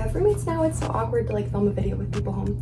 have roommates now, it's so awkward to like film a video with people home.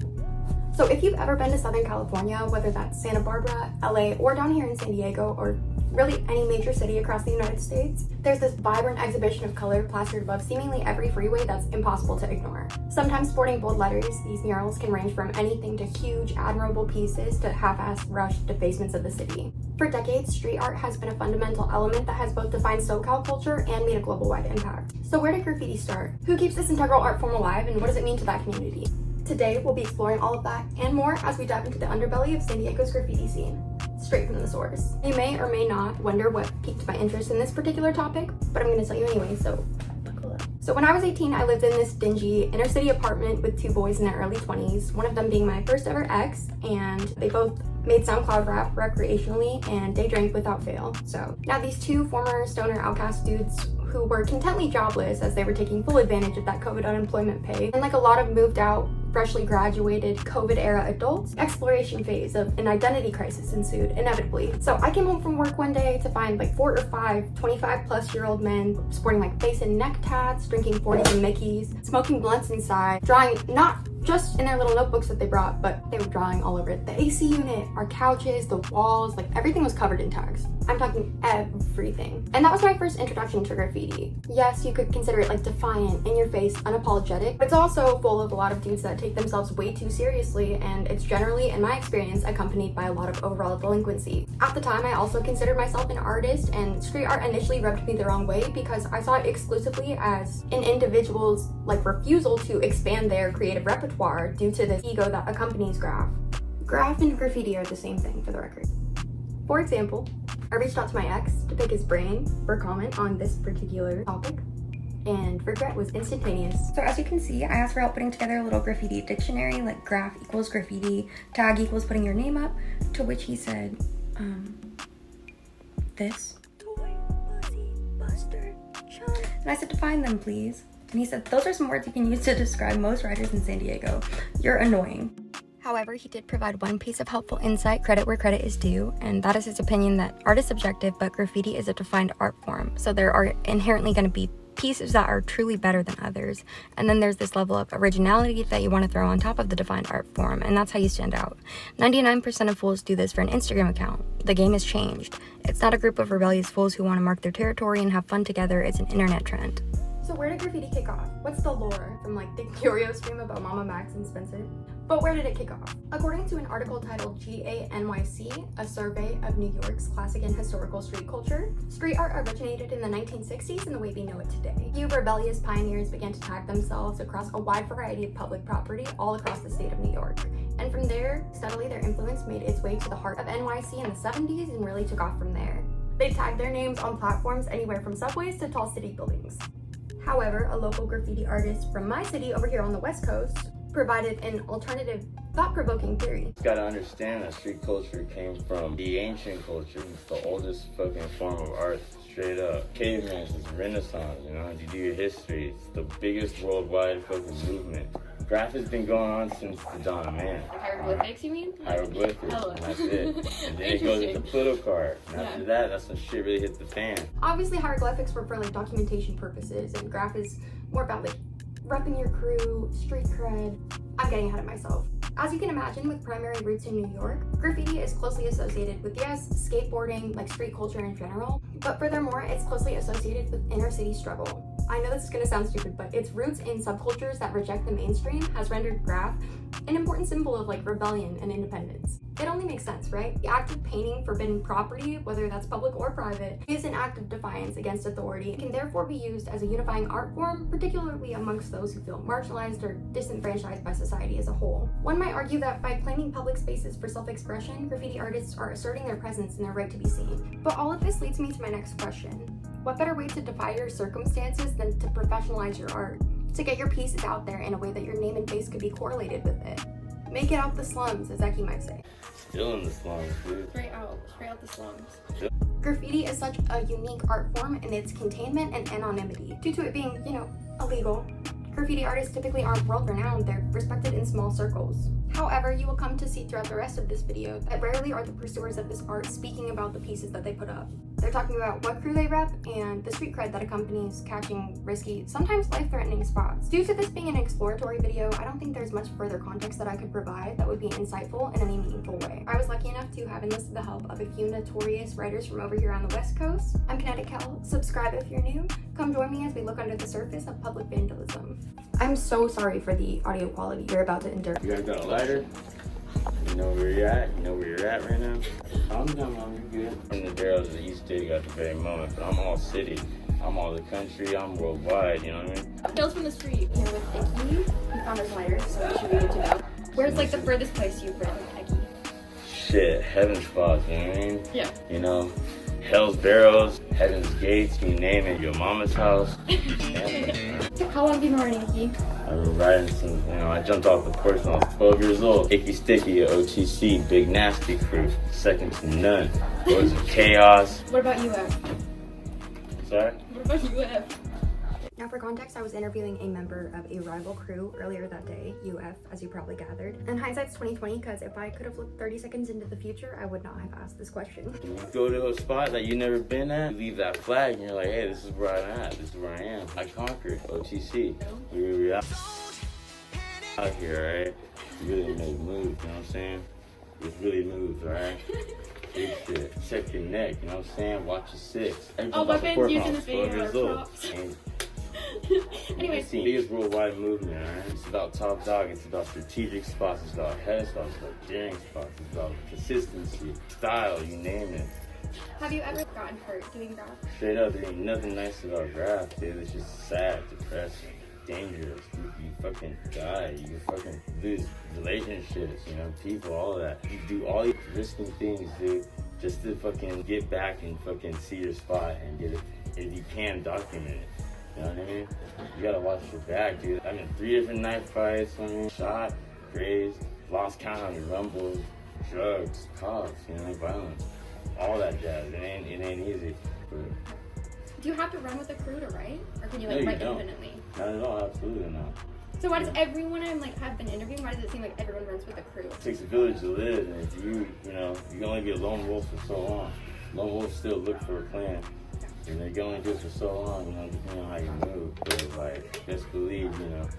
So if you've ever been to Southern California, whether that's Santa Barbara, LA, or down here in San Diego, or really any major city across the United States, there's this vibrant exhibition of color plastered above seemingly every freeway that's impossible to ignore. Sometimes sporting bold letters, these murals can range from anything to huge, admirable pieces to half-assed rushed defacements of the city. For decades, street art has been a fundamental element that has both defined SoCal culture and made a global-wide impact. So where did graffiti start? Who keeps this integral art form alive, and what does it mean to that community? Today, we'll be exploring all of that and more as we dive into the underbelly of San Diego's graffiti scene, straight from the source. You may or may not wonder what piqued my interest in this particular topic, but I'm going to tell you anyway, so buckle up. So when I was 18, I lived in this dingy inner city apartment with two boys in their early 20s, one of them being my first ever ex, and they both made SoundCloud rap recreationally, and they drank without fail. So now these two former stoner outcast dudes who were contently jobless as they were taking full advantage of that COVID unemployment pay, and like a lot of moved out, freshly graduated COVID-era adults, exploration phase of an identity crisis ensued, inevitably. So I came home from work one day to find like 4 or 5 25-plus-year-old men sporting like face and neck tats, drinking 40s and Mickeys, smoking blunts inside, drawing not just in their little notebooks that they brought, but they were drawing all over it. The AC unit, our couches, the walls, like everything was covered in tags. I'm talking everything. And that was my first introduction to graffiti. Yes, you could consider it like defiant, in your face, unapologetic, but it's also full of a lot of dudes that take themselves way too seriously, and it's generally, in my experience, accompanied by a lot of overall delinquency. At the time, I also considered myself an artist, and street art initially rubbed me the wrong way because I saw it exclusively as an individual's like refusal to expand their creative repertoire due to the ego that accompanies graph. Graph and graffiti are the same thing, for the record. For example, I reached out to my ex to pick his brain for comment on this particular topic, and regret was instantaneous. So as you can see, I asked for help putting together a little graffiti dictionary, like graph equals graffiti, tag equals putting your name up, to which he said, this. Toy, fuzzy, buster, chum. And I said, define them, please. And he said, those are some words you can use to describe most writers in San Diego. You're annoying. However, he did provide one piece of helpful insight, credit where credit is due, and that is his opinion that art is subjective, but graffiti is a defined art form. So there are inherently going to be pieces that are truly better than others. And then there's this level of originality that you want to throw on top of the defined art form, and that's how you stand out. 99% of fools do this for an Instagram account. The game has changed. It's not a group of rebellious fools who want to mark their territory and have fun together. It's an internet trend. So where did graffiti kick off? What's the lore from like the Curio stream about Mama Max and Spencer? But where did it kick off? According to an article titled GANYC, a survey of New York's classic and historical street culture, street art originated in the 1960s in the way we know it today. Few rebellious pioneers began to tag themselves across a wide variety of public property all across the state of New York. And from there, steadily their influence made its way to the heart of NYC in the 70s and really took off from there. They tagged their names on platforms anywhere from subways to tall city buildings. However, a local graffiti artist from my city over here on the West Coast provided an alternative, thought-provoking theory. You gotta understand that street culture came from the ancient culture. It's the oldest fucking form of art, straight up. Caveman is Renaissance, you know, you do your history. It's the biggest worldwide fucking movement. Graph has been going on since the dawn of man. Hieroglyphics, you mean? Hieroglyphics, and that's it. And then it goes into Plutarch. And after that, that's when shit really hits the fan. Obviously, hieroglyphics were for like documentation purposes, and graph is more about like repping your crew, street cred. I'm getting ahead of myself. As you can imagine, with primary roots in New York, graffiti is closely associated with, yes, skateboarding, like street culture in general, but furthermore, it's closely associated with inner city struggle. I know this is gonna sound stupid, but its roots in subcultures that reject the mainstream has rendered graph an important symbol of like rebellion and independence. It only makes sense, right? The act of painting forbidden property, whether that's public or private, is an act of defiance against authority. It can therefore be used as a unifying art form, particularly amongst those who feel marginalized or disenfranchised by society as a whole. One might argue that by claiming public spaces for self-expression, graffiti artists are asserting their presence and their right to be seen. But all of this leads me to my next question. What better way to defy your circumstances than to professionalize your art? To get your pieces out there in a way that your name and face could be correlated with it. Make it out the slums, as Eki might say. Still in the slums, dude. Straight out the slums. Graffiti is such a unique art form in its containment and anonymity. Due to it being, illegal, graffiti artists typically aren't world-renowned, they're respected in small circles. However, you will come to see throughout the rest of this video that rarely are the pursuers of this art speaking about the pieces that they put up. They're talking about what crew they rep and the street cred that accompanies catching risky, sometimes life-threatening spots. Due to this being an exploratory video, I don't think there's much further context that I could provide that would be insightful in any meaningful way. I was lucky enough to have enlisted the help of a few notorious writers from over here on the West Coast. I'm Connecticut. Subscribe if you're new. Come join me as we look under the surface of public vandalism. I'm so sorry for the audio quality you're about to endure. You guys got a lighter? You know where you're at? You know where you're at right now? Calm down, mom, you're good. In the barrels of East Dig at the very moment, but I'm all city. I'm all the country, I'm worldwide, you know what I mean? Tales from the street. Here with Icky. He found his lighter, so we should be good to go. Where's like the furthest place you've been, Icky? Shit, heaven's spots, you know what I mean? Yeah. You know, Hell's Barrels, Heaven's Gates, you name it, your mama's house. How long have you been riding, Icky? I've been riding since, you know, I jumped off the porch when I was 12 years old. Icky Sticky, OTC, Big Nasty Crew, second to none. Boys of Chaos. What about UF? Sorry? What about UF? Now for context, I was interviewing a member of a rival crew earlier that day, UF, as you probably gathered. And hindsight's 2020, because if I could have looked 30 seconds into the future, I would not have asked this question. When you go to a spot that you've never been at, you leave that flag and you're like, hey, this is where I'm at, this is where I am. I conquered OTC. We're out here, right? You really made moves, you know what I'm saying? It's really moves, alright? Big shit. Check your neck, you know what I'm saying? Watch your six. Oh, weapons used in this video are props. Anyway, it's the biggest worldwide movement, alright? It's about top dog, it's about strategic spots, it's about head spots, it's about daring spots, it's about consistency, style, you name it. Have you ever gotten hurt doing that? Straight up, there ain't nothing nice about graft, dude. It's just sad, depressing, dangerous. You fucking die, you fucking lose relationships, you know, people, all of that. You do all these risking things, dude, just to fucking get back and fucking see your spot and get it, if you can, document it. You know what I mean? You gotta watch your back, dude. I'm in 3 different knife fights, I mean, shot, grazed, lost count on your rumbles, drugs, cops, you know, violence, all that jazz. It ain't easy. But Do you have to run with a crew to write? Or can you no, like you write don't. independently? Not at all, absolutely not. So why does everyone I'm like have been interviewing, why does it seem like everyone runs with a crew? It takes a village to live, and if you know, you can only be a lone wolf for so long. Lone wolves still look for a clan. And they can only do it for so long, you know, depending on how you move. But like, just believe, you know,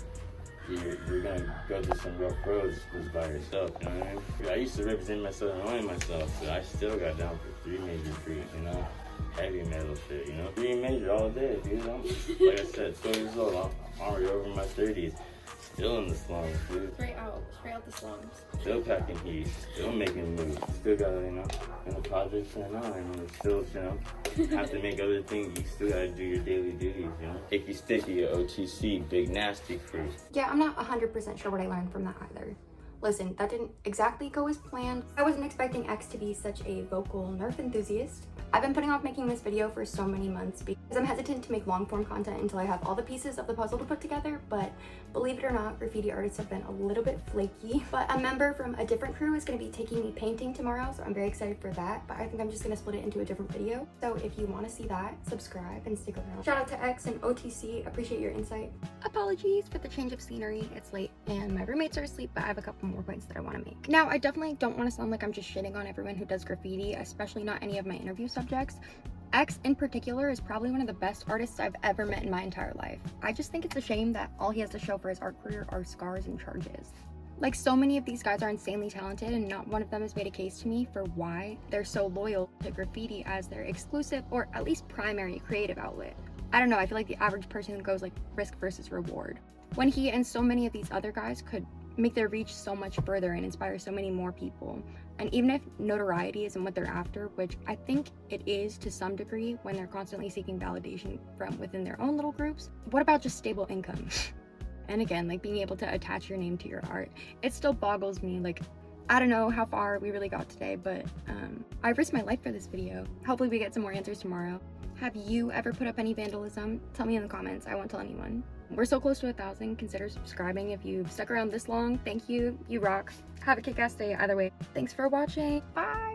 you're gonna go through some rough roads just by yourself, you know what I mean? I used to represent myself and only myself, so I still got down for 3 major crews, you know? Heavy metal shit, you know? 3 major all day, dude. Like I said, 12 years old, I'm already over my 30s. Still in the slums, dude. Straight out the slums. Still packing heat, still making moves, still gotta, you know, in the projects and all, and still, you know, have to make other things, you still gotta do your daily duties, you know. Icky Sticky, OTC, Big Nasty Crew. Yeah, I'm not 100% sure what I learned from that either. Listen, that didn't exactly go as planned. I wasn't expecting X to be such a vocal Nerf enthusiast. I've been putting off making this video for so many months because I'm hesitant to make long form content until I have all the pieces of the puzzle to put together, but believe it or not, graffiti artists have been a little bit flaky. But a member from a different crew is going to be taking me painting tomorrow, so I'm very excited for that, but I think I'm just going to split it into a different video. So if you want to see that, subscribe and stick around. Shout out to X and OTC, appreciate your insight. Apologies for the change of scenery, it's late and my roommates are asleep, but I have a couple more points that I want to make. Now, I definitely don't want to sound like I'm just shitting on everyone who does graffiti, especially not any of my interview subjects. X in particular is probably one of the best artists I've ever met in my entire life. I just think it's a shame that all he has to show for his art career are scars and charges. Like, so many of these guys are insanely talented and not one of them has made a case to me for why they're so loyal to graffiti as their exclusive or at least primary creative outlet. I don't know, I feel like the average person goes like risk versus reward, when he and so many of these other guys could make their reach so much further and inspire so many more people. And even if notoriety isn't what they're after, which I think it is to some degree when they're constantly seeking validation from within their own little groups, what about just stable income? And again, like being able to attach your name to your art. It still boggles me, like, I don't know how far we really got today, but I risked my life for this video. Hopefully we get some more answers tomorrow. Have you ever put up any vandalism? Tell me in the comments, I won't tell anyone. We're so close to 1,000, consider subscribing if you've stuck around this long. Thank you, you rock. Have a kick-ass day either way. Thanks for watching, bye!